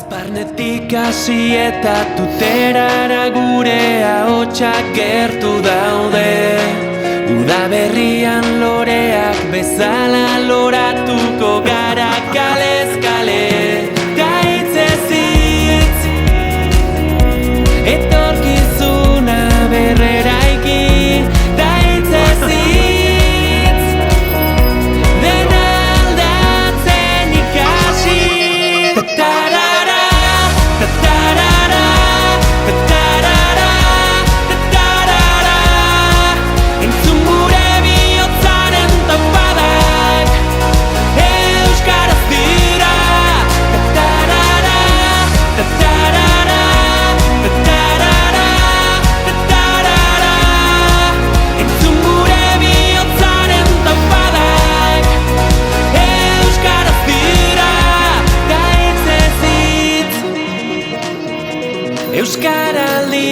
Barnetik hasi eta tuterara gure ahotsak gertu daude. Udaberrian loreak bezala loratuko gara kalez kale. Ta hitzez hitz etorkizuna berreraiki. Ta hitzez hitz dena aldatzen ikasi. Tatarara, tatarara, tatarara, tatarara. Entzun gure bihotzaren tapadak euskaraz dira. Tatarara, tatarara, tatarara, tatarara. Entzun gure bihotzaren tapadak euskaraz dira. Ta hitzez hitz Euskaraldi